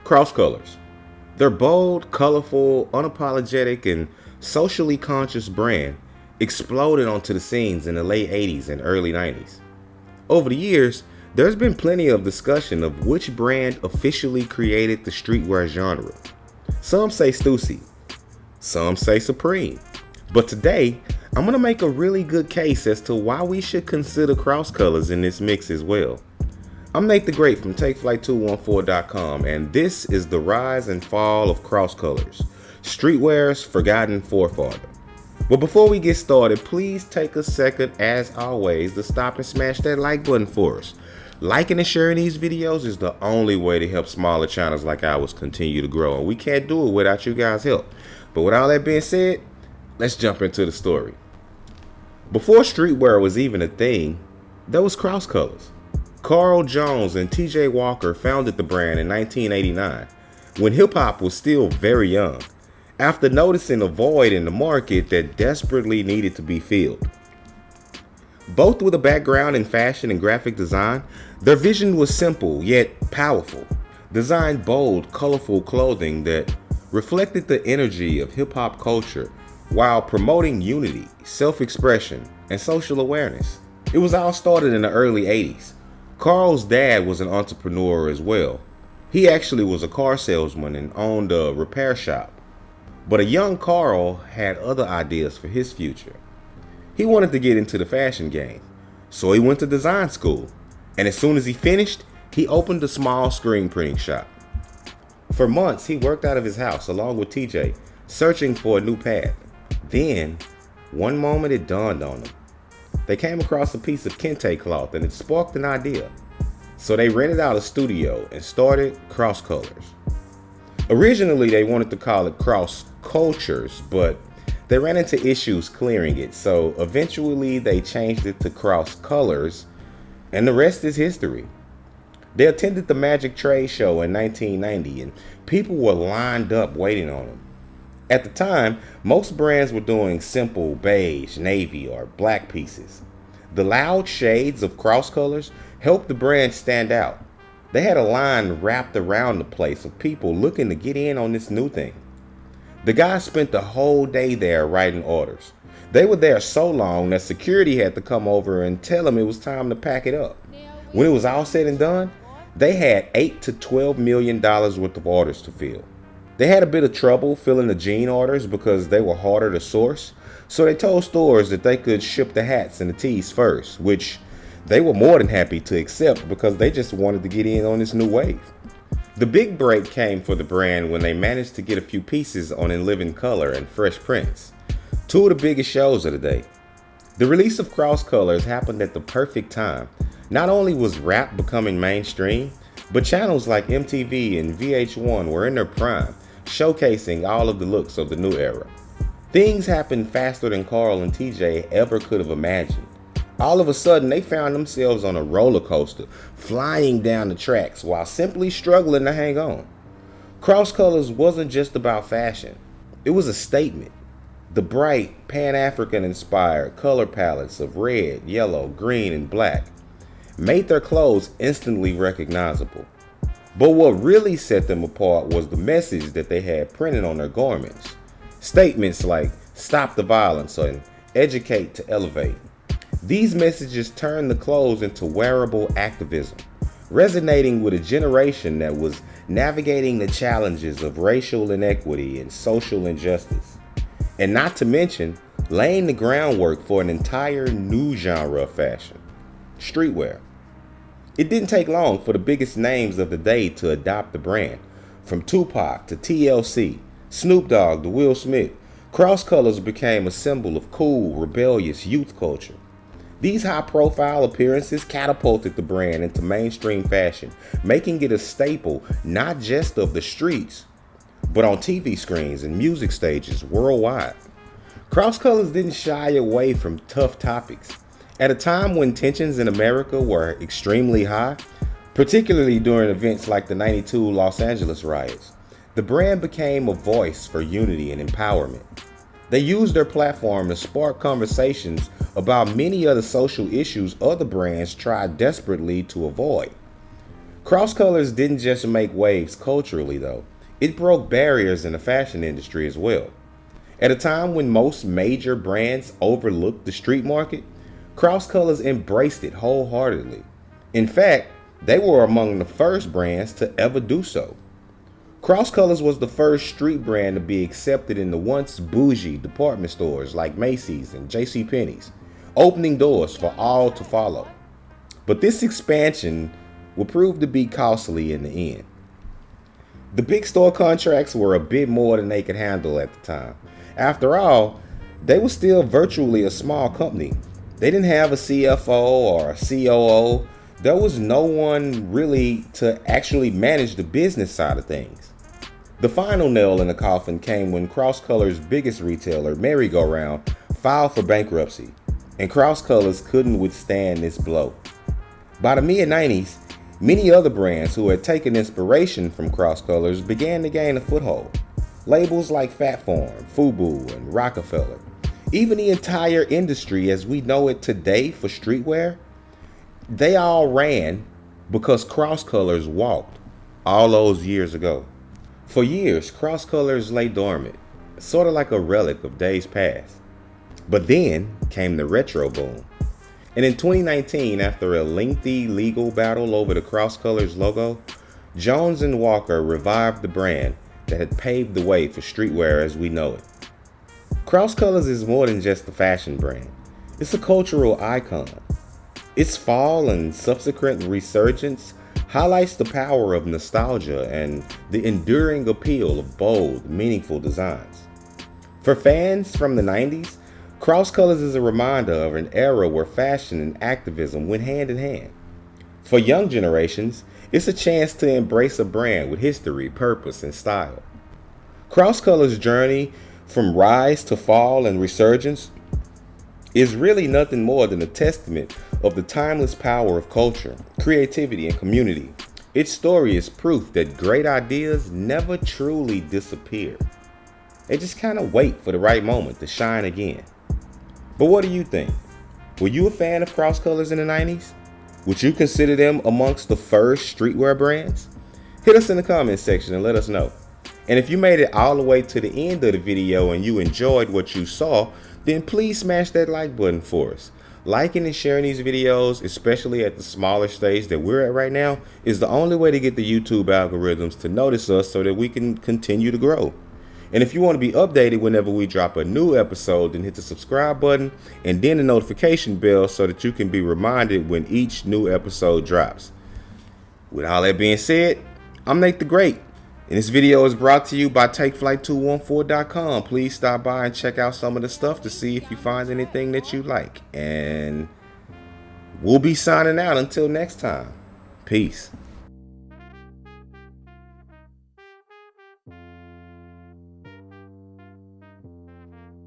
Cross colors. Their bold, colorful, unapologetic, and socially conscious brand exploded onto the scenes in the late 80s and early 90s. Over the years, there's been plenty of discussion of which brand officially created the streetwear genre. Some say Stussy, some say Supreme. But today, I'm going to make a really good case as to why we should consider cross colors in this mix as well. I'm Nate the Great from TakeFlight214.com, and this is the rise and fall of cross colors, streetwear's forgotten forefather. But before we get started, please take a second, as always, to stop and smash that like button for us. Liking and sharing these videos is the only way to help smaller channels like ours continue to grow, and we can't do it without you guys' help. But with all that being said, let's jump into the story. Before streetwear was even a thing, there was cross colors. Carl Jones and TJ Walker founded the brand in 1989, when hip-hop was still very young, after noticing a void in the market that desperately needed to be filled. Both with a background in fashion and graphic design, their vision was simple yet powerful. Design bold, colorful clothing that reflected the energy of hip-hop culture while promoting unity, self-expression, and social awareness. It was all started in the early 80s. Carl's dad was an entrepreneur as well. He actually was a car salesman and owned a repair shop. But a young Carl had other ideas for his future. He wanted to get into the fashion game, so he went to design school. And as soon as he finished, he opened a small screen printing shop. For months, he worked out of his house along with TJ, searching for a new path. Then, one moment it dawned on them. They came across a piece of kente cloth and it sparked an idea. So they rented out a studio and started Cross Colors. Originally they wanted to call it Cross Cultures, but they ran into issues clearing it, so eventually they changed it to Cross Colors, and the rest is history. They attended the Magic Trade Show in 1990 and people were lined up waiting on them. At the time, most brands were doing simple beige, navy, or black pieces. The loud shades of cross colors helped the brand stand out. They had a line wrapped around the place of people looking to get in on this new thing. The guys spent the whole day there writing orders. They were there so long that security had to come over and tell them it was time to pack it up. When it was all said and done, they had $8 to $12 million worth of orders to fill. They had a bit of trouble filling the jean orders because they were harder to source, so they told stores that they could ship the hats and the tees first, which they were more than happy to accept because they just wanted to get in on this new wave. The big break came for the brand when they managed to get a few pieces on In Living Color and Fresh Prince, two of the biggest shows of the day. The release of Cross Colors happened at the perfect time. Not only was rap becoming mainstream, but channels like MTV and VH1 were in their prime, showcasing all of the looks of the new era. Things happened faster than Carl and TJ ever could have imagined. All of a sudden, they found themselves on a roller coaster, flying down the tracks while simply struggling to hang on. Cross Colors wasn't just about fashion. It was a statement. The bright, Pan-African inspired color palettes of red, yellow, green, and black made their clothes instantly recognizable. But what really set them apart was the message that they had printed on their garments. Statements like "Stop the violence" and "Educate to elevate." These messages turned the clothes into wearable activism, resonating with a generation that was navigating the challenges of racial inequity and social injustice. And not to mention, laying the groundwork for an entire new genre of fashion, streetwear. It didn't take long for the biggest names of the day to adopt the brand. From Tupac to TLC, Snoop Dogg to Will Smith, Cross Colors became a symbol of cool, rebellious youth culture. These high-profile appearances catapulted the brand into mainstream fashion, making it a staple not just of the streets, but on TV screens and music stages worldwide. Cross Colors didn't shy away from tough topics. At a time when tensions in America were extremely high, particularly during events like the '92 Los Angeles riots, the brand became a voice for unity and empowerment. They used their platform to spark conversations about many other social issues other brands tried desperately to avoid. Cross colors didn't just make waves culturally, though, it broke barriers in the fashion industry as well. At a time when most major brands overlooked the street market, cross colors embraced it wholeheartedly. In fact, they were among the first brands to ever do so. Cross Colors was the first street brand to be accepted in the once bougie department stores like Macy's and JCPenney's, opening doors for all to follow. But this expansion would prove to be costly in the end. The big store contracts were a bit more than they could handle at the time. After all, they were still virtually a small company. They didn't have a CFO or a COO. There was no one really to actually manage the business side of things. The final nail in the coffin came when Cross Colors' biggest retailer, Merry-Go-Round, filed for bankruptcy, and Cross Colors couldn't withstand this blow. By the mid-90s, many other brands who had taken inspiration from Cross Colors began to gain a foothold. Labels like Fat Farm, FUBU, and Rockefeller, even the entire industry as we know it today for streetwear, they all ran because Cross Colors walked all those years ago. For years, Cross Colors lay dormant, sort of like a relic of days past. But then came the retro boom. And in 2019, after a lengthy legal battle over the Cross Colors logo, Jones and Walker revived the brand that had paved the way for streetwear as we know it. Cross Colors is more than just a fashion brand. It's a cultural icon. Its fall and subsequent resurgence highlights the power of nostalgia and the enduring appeal of bold, meaningful designs. For fans from the 90s, Cross Colors is a reminder of an era where fashion and activism went hand in hand. For young generations, it's a chance to embrace a brand with history, purpose, and style. Cross Colors' journey from rise to fall and resurgence is really nothing more than a testament of the timeless power of culture, creativity, and community. Its story is proof that great ideas never truly disappear. They just kind of wait for the right moment to shine again. But what do you think? Were you a fan of Cross Colors in the 90s? Would you consider them amongst the first streetwear brands? Hit us in the comments section and let us know. And if you made it all the way to the end of the video and you enjoyed what you saw, then please smash that like button for us. Liking and sharing these videos, especially at the smaller stage that we're at right now, is the only way to get the YouTube algorithms to notice us so that we can continue to grow. And if you want to be updated whenever we drop a new episode, then hit the subscribe button and then the notification bell so that you can be reminded when each new episode drops. With all that being said, I'm Nate the Great, and this video is brought to you by TakeFlight214.com. Please stop by and check out some of the stuff to see if you find anything that you like. And we'll be signing out until next time. Peace.